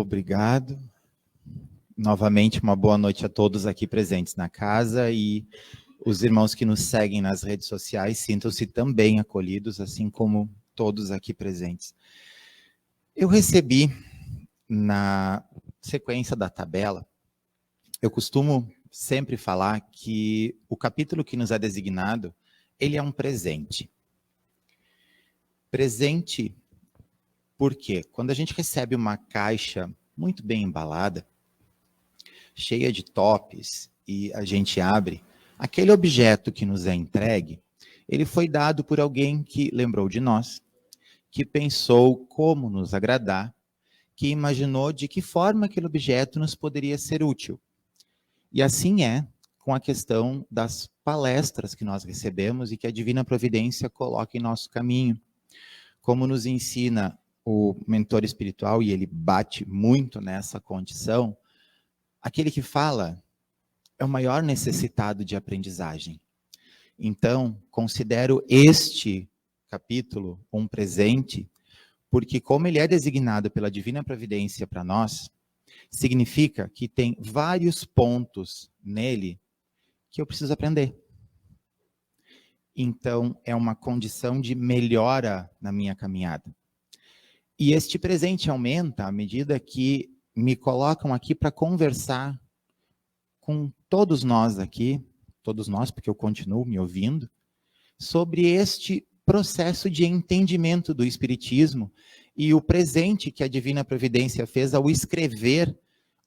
Obrigado. Novamente, uma boa noite a todos aqui presentes na casa e os irmãos que nos seguem nas redes sociais, sintam-se também acolhidos, assim como todos aqui presentes. Eu recebi, na sequência da tabela, eu costumo sempre falar que o capítulo que nos é designado, ele é um presente. Presente porque quando a gente recebe uma caixa muito bem embalada, cheia de tops, e a gente abre, aquele objeto que nos é entregue, ele foi dado por alguém que lembrou de nós, que pensou como nos agradar, que imaginou de que forma aquele objeto nos poderia ser útil. E assim é com a questão das palestras que nós recebemos e que a Divina Providência coloca em nosso caminho. Como nos ensina o mentor espiritual, e ele bate muito nessa condição, aquele que fala é o maior necessitado de aprendizagem. Então, considero este capítulo um presente, porque como ele é designado pela Divina Providência para nós, significa que tem vários pontos nele que eu preciso aprender. Então, é uma condição de melhora na minha caminhada. E este presente aumenta à medida que me colocam aqui para conversar com todos nós aqui, todos nós, porque eu continuo me ouvindo, sobre este processo de entendimento do Espiritismo e o presente que a Divina Providência fez ao escrever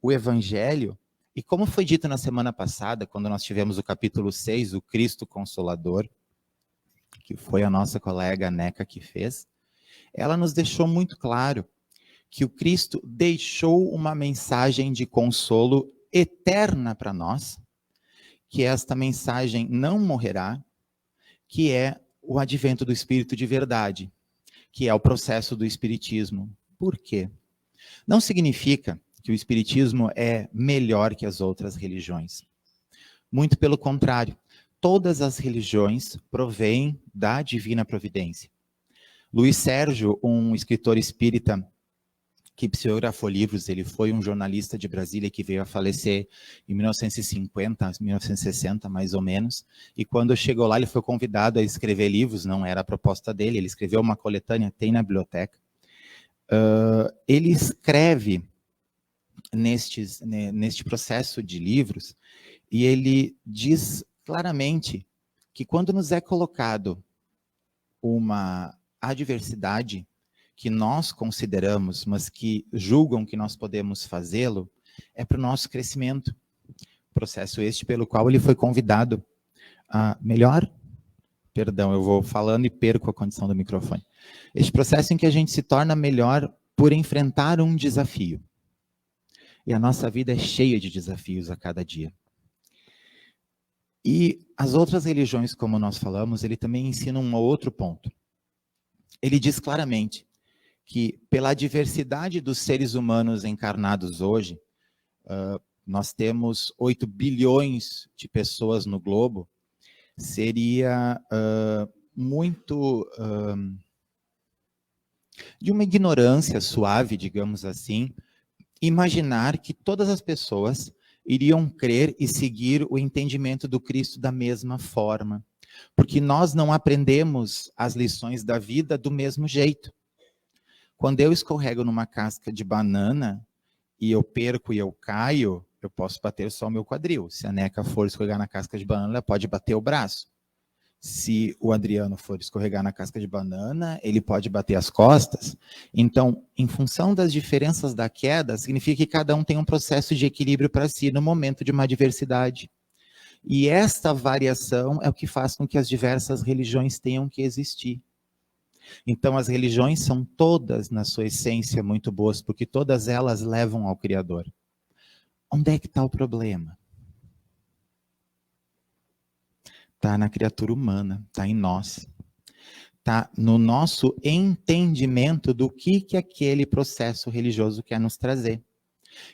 o Evangelho. E como foi dito na semana passada, quando nós tivemos o capítulo 6, o Cristo Consolador, que foi a nossa colega Neca que fez, ela nos deixou muito claro que o Cristo deixou uma mensagem de consolo eterna para nós, que esta mensagem não morrerá, que é o advento do Espírito de verdade, que é o processo do Espiritismo. Por quê? Não significa que o Espiritismo é melhor que as outras religiões. Muito pelo contrário, todas as religiões provêm da Divina Providência. Luiz Sérgio, um escritor espírita que psicografou livros, ele foi um jornalista de Brasília que veio a falecer em 1950, 1960, mais ou menos, e quando chegou lá ele foi convidado a escrever livros, não era a proposta dele, ele escreveu uma coletânea, tem na biblioteca. Ele escreve neste processo de livros, e ele diz claramente que quando nos é colocado uma adversidade que nós consideramos, mas que julgam que nós podemos fazê-lo, é para o nosso crescimento. Processo este pelo qual ele foi convidado a melhor... Perdão, eu vou falando e perco a condição do microfone. Este processo em que a gente se torna melhor por enfrentar um desafio. E a nossa vida é cheia de desafios a cada dia. E as outras religiões, como nós falamos, ele também ensina um outro ponto. Ele diz claramente que pela diversidade dos seres humanos encarnados hoje, nós temos 8 bilhões de pessoas no globo, seria muito de uma ignorância suave, digamos assim, imaginar que todas as pessoas iriam crer e seguir o entendimento do Cristo da mesma forma, porque nós não aprendemos as lições da vida do mesmo jeito. Quando eu escorrego numa casca de banana e eu perco e eu caio, eu posso bater só o meu quadril. Se a Neca for escorregar na casca de banana, ela pode bater o braço. Se o Adriano for escorregar na casca de banana, ele pode bater as costas. Então, em função das diferenças da queda, significa que cada um tem um processo de equilíbrio para si no momento de uma adversidade. E esta variação é o que faz com que as diversas religiões tenham que existir. Então, as religiões são todas, na sua essência, muito boas, porque todas elas levam ao Criador. Onde é que está o problema? Está na criatura humana, está em nós. Está no nosso entendimento do que aquele processo religioso quer nos trazer.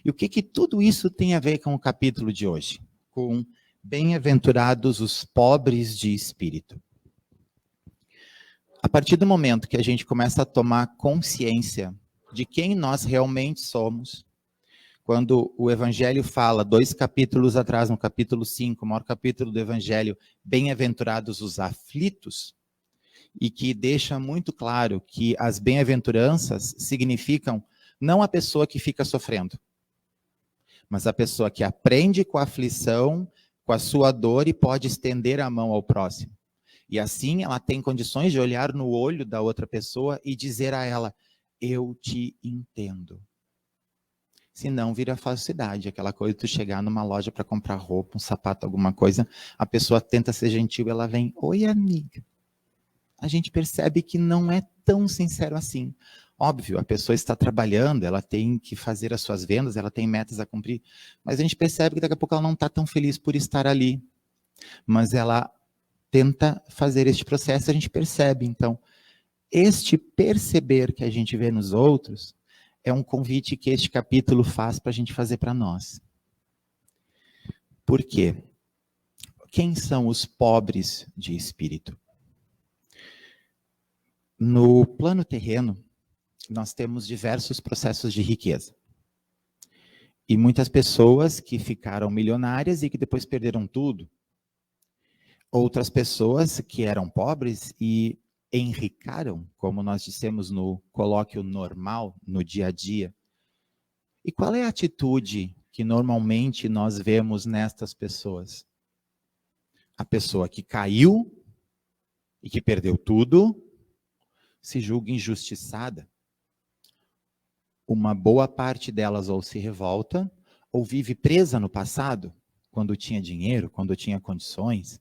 E o que tudo isso tem a ver com o capítulo de hoje? Com bem-aventurados os pobres de espírito. A partir do momento que a gente começa a tomar consciência de quem nós realmente somos, Quando o Evangelho fala, 2 capítulos atrás, no capítulo 5, o maior capítulo do Evangelho, bem-aventurados os aflitos, e que deixa muito claro que as bem-aventuranças significam não a pessoa que fica sofrendo, mas a pessoa que aprende com a aflição, com a sua dor e pode estender a mão ao próximo. E assim ela tem condições de olhar no olho da outra pessoa e dizer a ela, eu te entendo. Senão vira falsidade, aquela coisa de tu chegar numa loja para comprar roupa, um sapato, alguma coisa, a pessoa tenta ser gentil, ela vem, oi amiga. A gente percebe que não é tão sincero assim. Óbvio, a pessoa está trabalhando, ela tem que fazer as suas vendas, ela tem metas a cumprir, mas a gente percebe que daqui a pouco ela não está tão feliz por estar ali. Mas ela tenta fazer este processo, a gente percebe. Então, este perceber que a gente vê nos outros é um convite que este capítulo faz para a gente fazer para nós. Por quê? Quem são os pobres de espírito? No plano terreno, nós temos diversos processos de riqueza. E muitas pessoas que ficaram milionárias e que depois perderam tudo. Outras pessoas que eram pobres e enricaram, como nós dissemos no colóquio normal, no dia a dia. E qual é a atitude que normalmente nós vemos nestas pessoas? A pessoa que caiu e que perdeu tudo, se julga injustiçada. Uma boa parte delas ou se revolta, ou vive presa no passado, quando tinha dinheiro, quando tinha condições.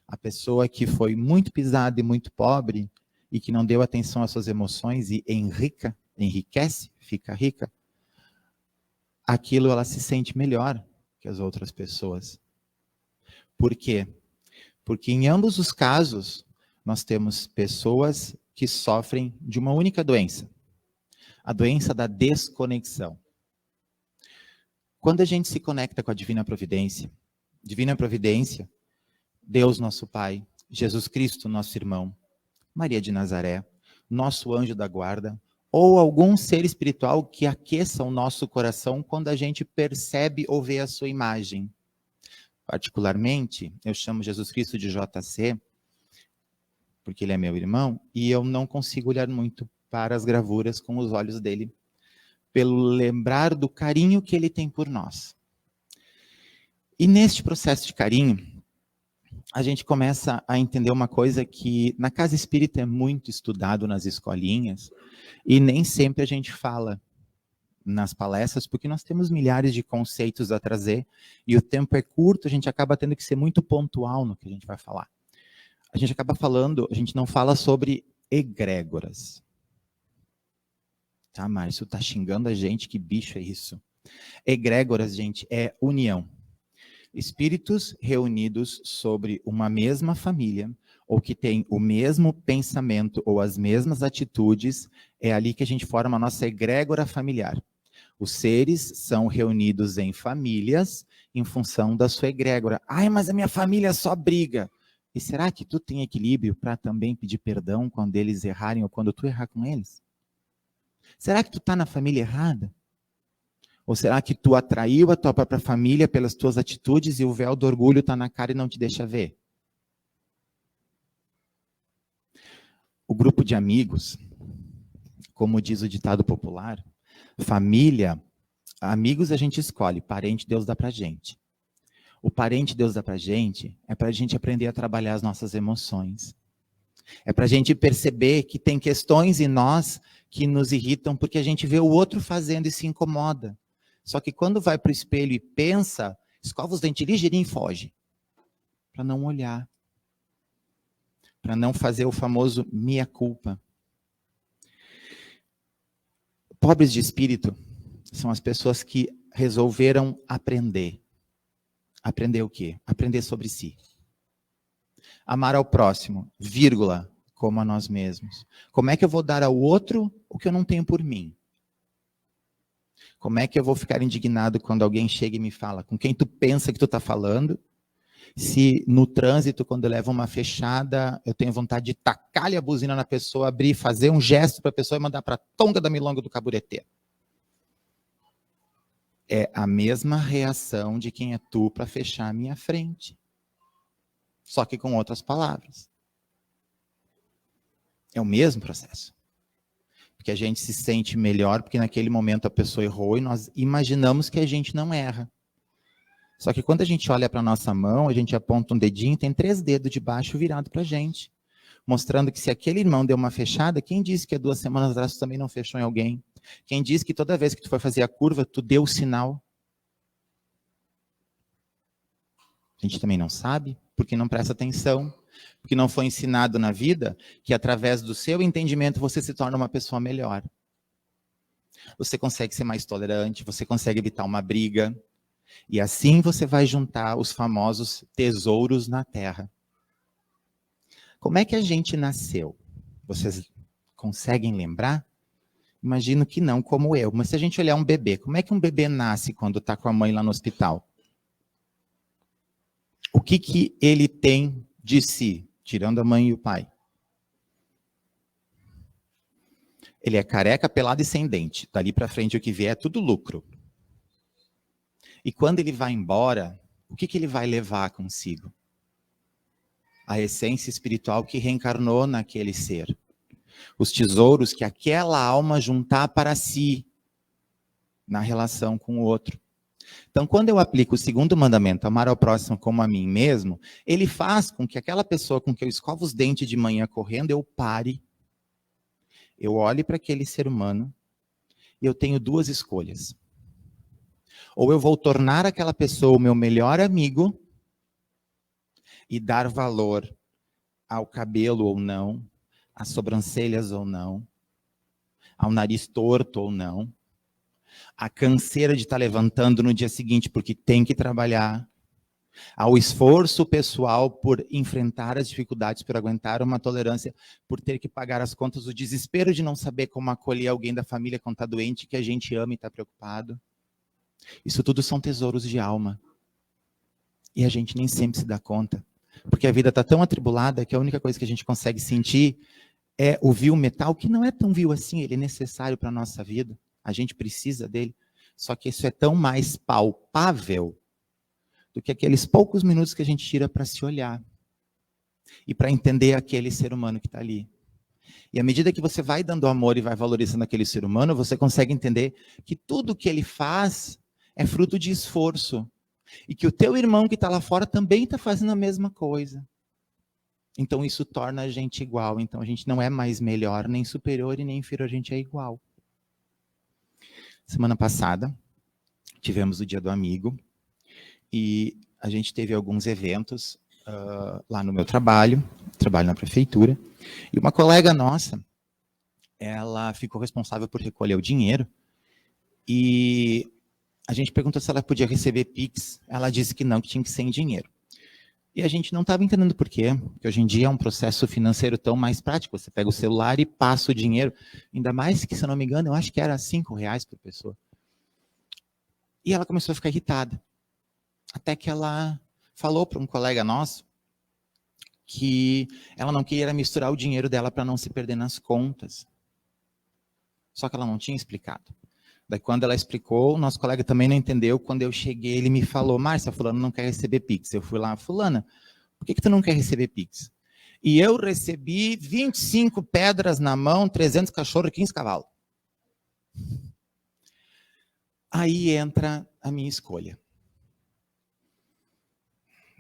A pessoa que foi muito pisada e muito pobre, e que não deu atenção às suas emoções e enriquece, fica rica, aquilo ela se sente melhor que as outras pessoas. Por quê? Porque em ambos os casos, nós temos pessoas que sofrem de uma única doença, a doença da desconexão. Quando a gente se conecta com a Divina Providência, Deus nosso Pai, Jesus Cristo nosso irmão, Maria de Nazaré, nosso anjo da guarda, ou algum ser espiritual que aqueça o nosso coração quando a gente percebe ou vê a sua imagem. Particularmente, eu chamo Jesus Cristo de JC, porque ele é meu irmão, e eu não consigo olhar muito para as gravuras com os olhos dele, pelo lembrar do carinho que ele tem por nós. E neste processo de carinho, a gente começa a entender uma coisa que na casa espírita é muito estudado nas escolinhas, e nem sempre a gente fala nas palestras, porque nós temos milhares de conceitos a trazer, e o tempo é curto, a gente acaba tendo que ser muito pontual no que a gente vai falar. A gente acaba falando, a gente não fala sobre egrégoras. Tá, Márcio, tá xingando a gente, que bicho é isso? Egrégoras, gente, é união. Espíritos reunidos sobre uma mesma família, ou que têm o mesmo pensamento ou as mesmas atitudes, é ali que a gente forma a nossa egrégora familiar. Os seres são reunidos em famílias em função da sua egrégora. Ai, mas a minha família só briga. E será que tu tem equilíbrio para também pedir perdão quando eles errarem ou quando tu errar com eles? Será que tu está na família errada? Ou será que tu atraiu a tua própria família pelas tuas atitudes e o véu do orgulho está na cara e não te deixa ver? O grupo de amigos, como diz o ditado popular, família, amigos a gente escolhe, parente Deus dá pra gente. O parente Deus dá pra gente é pra gente aprender a trabalhar as nossas emoções. É pra gente perceber que tem questões em nós que nos irritam porque a gente vê o outro fazendo e se incomoda. Só que quando vai para o espelho e pensa, escova os dentes ligeirinho e foge. Para não olhar. Para não fazer o famoso mea culpa. Pobres de espírito são as pessoas que resolveram aprender. Aprender o quê? Aprender sobre si. Amar ao próximo, vírgula, como a nós mesmos. Como é que eu vou dar ao outro o que eu não tenho por mim? Como é que eu vou ficar indignado quando alguém chega e me fala com quem tu pensa que tu está falando? Se no trânsito, quando leva uma fechada, eu tenho vontade de tacar-lhe a buzina na pessoa, abrir, fazer um gesto para a pessoa e mandar para a tonga da milonga do cabureteiro. É a mesma reação de quem é tu para fechar a minha frente. Só que com outras palavras. É o mesmo processo. Porque a gente se sente melhor porque naquele momento a pessoa errou e nós imaginamos que a gente não erra. Só que quando a gente olha para a nossa mão, a gente aponta um dedinho e tem 3 dedos de baixo virado para a gente. Mostrando que se aquele irmão deu uma fechada, quem disse que há 2 semanas atrás tu também não fechou em alguém? Quem disse que toda vez que tu foi fazer a curva, tu deu o sinal? A gente também não sabe, porque não presta atenção, porque não foi ensinado na vida que através do seu entendimento você se torna uma pessoa melhor. Você consegue ser mais tolerante, você consegue evitar uma briga, e assim você vai juntar os famosos tesouros na terra. Como é que a gente nasceu? Vocês conseguem lembrar? Imagino que não, como eu. Mas se a gente olhar um bebê, como é que um bebê nasce quando está com a mãe lá no hospital? O que ele tem de si, tirando a mãe e o pai? Ele é careca, pelado e sem dente. Dali para frente o que vier é tudo lucro. E quando ele vai embora, o que ele vai levar consigo? A essência espiritual que reencarnou naquele ser. Os tesouros que aquela alma juntar para si, na relação com o outro. Então, quando eu aplico o 2º mandamento, amar ao próximo como a mim mesmo, ele faz com que aquela pessoa com que eu escovo os dentes de manhã correndo, eu pare, eu olhe para aquele ser humano e eu tenho 2 escolhas. Ou eu vou tornar aquela pessoa o meu melhor amigo e dar valor ao cabelo ou não, às sobrancelhas ou não, ao nariz torto ou não, a canseira de estar levantando no dia seguinte porque tem que trabalhar, ao esforço pessoal por enfrentar as dificuldades, por aguentar uma tolerância, por ter que pagar as contas, o desespero de não saber como acolher alguém da família quando está doente, que a gente ama e está preocupado. Isso tudo são tesouros de alma. E a gente nem sempre se dá conta. Porque a vida está tão atribulada que a única coisa que a gente consegue sentir é o vil metal, que não é tão vil assim, ele é necessário para a nossa vida. A gente precisa dele. Só que isso é tão mais palpável do que aqueles poucos minutos que a gente tira para se olhar. E para entender aquele ser humano que está ali. E à medida que você vai dando amor e vai valorizando aquele ser humano, você consegue entender que tudo que ele faz é fruto de esforço. E que o teu irmão que está lá fora também está fazendo a mesma coisa. Então isso torna a gente igual. Então a gente não é mais melhor, nem superior e nem inferior, a gente é igual. Semana passada, tivemos o Dia do Amigo. E a gente teve alguns eventos lá no meu trabalho na prefeitura. E uma colega nossa, ela ficou responsável por recolher o dinheiro. E a gente perguntou se ela podia receber Pix. Ela disse que não, que tinha que ser em dinheiro. E a gente não estava entendendo por quê, porque hoje em dia é um processo financeiro tão mais prático. Você pega o celular e passa o dinheiro. Ainda mais que, se eu não me engano, eu acho que era R$5 por pessoa. E ela começou a ficar irritada. Até que ela falou para um colega nosso que ela não queria misturar o dinheiro dela para não se perder nas contas. Só que ela não tinha explicado. Daí quando ela explicou, o nosso colega também não entendeu. Quando eu cheguei, ele me falou: Márcia, fulano não quer receber Pix. Eu fui lá: fulana, por que tu não quer receber Pix? E eu recebi 25 pedras na mão, 300 cachorros e 15 cavalos. Aí entra a minha escolha.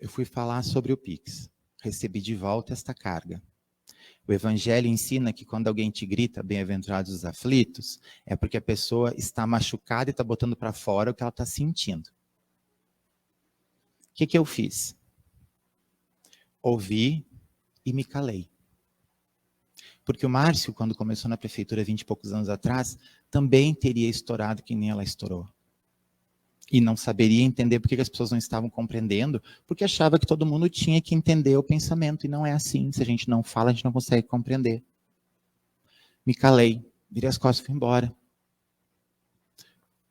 Eu fui falar sobre o Pix. Recebi de volta esta carga. O Evangelho ensina que quando alguém te grita, bem-aventurados os aflitos, é porque a pessoa está machucada e está botando para fora o que ela está sentindo. O que eu fiz? Ouvi e me calei. Porque o Márcio, quando começou na prefeitura 20 e poucos anos atrás, também teria estourado que nem ela estourou. E não saberia entender por que as pessoas não estavam compreendendo, porque achava que todo mundo tinha que entender o pensamento, e não é assim. Se a gente não fala, a gente não consegue compreender. Me calei, virei as costas e fui embora.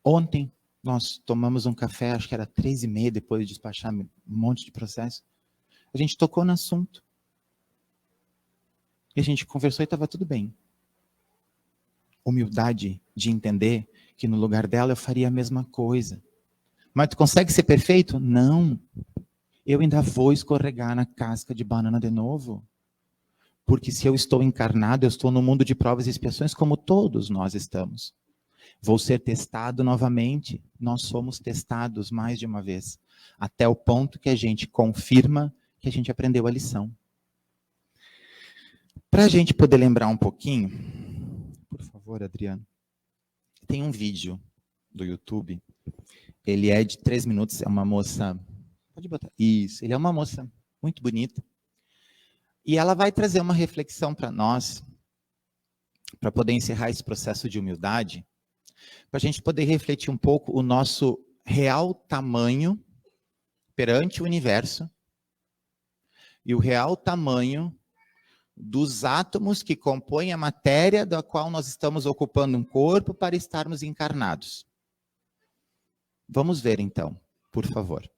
Ontem, nós tomamos um café, acho que era 3h30, depois de despachar um monte de processo. A gente tocou no assunto. E a gente conversou e estava tudo bem. Humildade de entender que no lugar dela eu faria a mesma coisa. Mas tu consegue ser perfeito? Não. Eu ainda vou escorregar na casca de banana de novo. Porque se eu estou encarnado, eu estou no mundo de provas e expiações como todos nós estamos. Vou ser testado novamente. Nós somos testados mais de uma vez. Até o ponto que a gente confirma que a gente aprendeu a lição. Para a gente poder lembrar um pouquinho, por favor, Adriano, tem um vídeo do YouTube. Ele é de 3 minutos, é uma moça... Pode botar. Isso, ele é uma moça muito bonita. E ela vai trazer uma reflexão para nós, para poder encerrar esse processo de humildade, para a gente poder refletir um pouco o nosso real tamanho perante o universo e o real tamanho dos átomos que compõem a matéria da qual nós estamos ocupando um corpo para estarmos encarnados. Vamos ver então, por favor.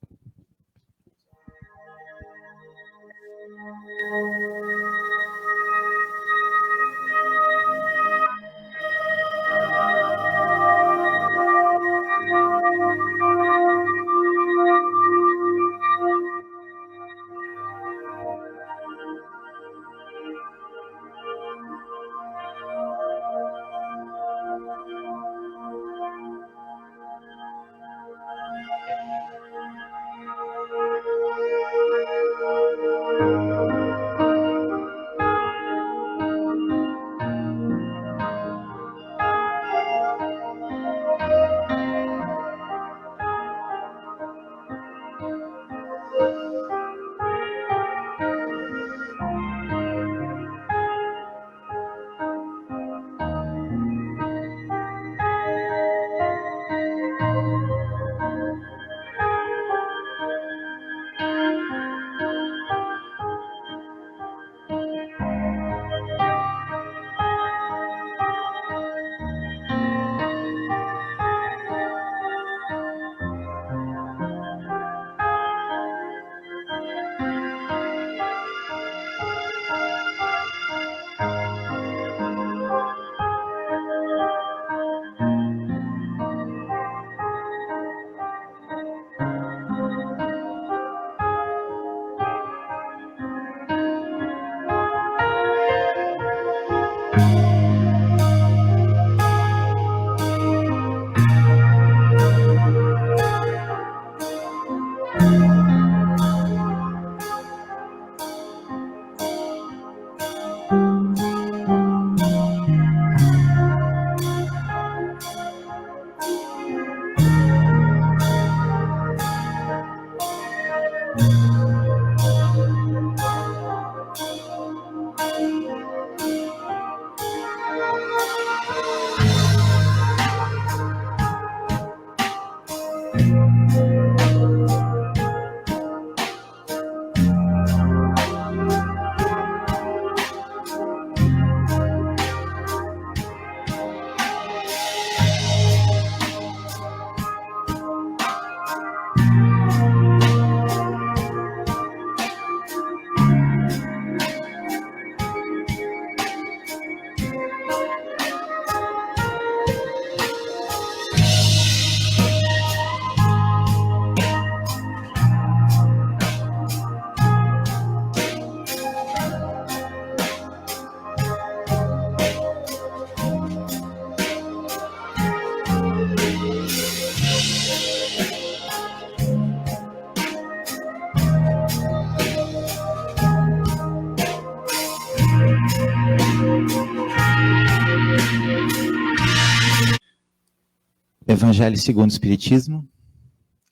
Evangelho segundo o Espiritismo,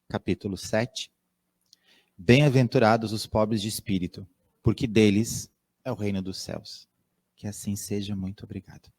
capítulo 7. Bem-aventurados os pobres de espírito, porque deles é o reino dos céus. Que assim seja, muito obrigado.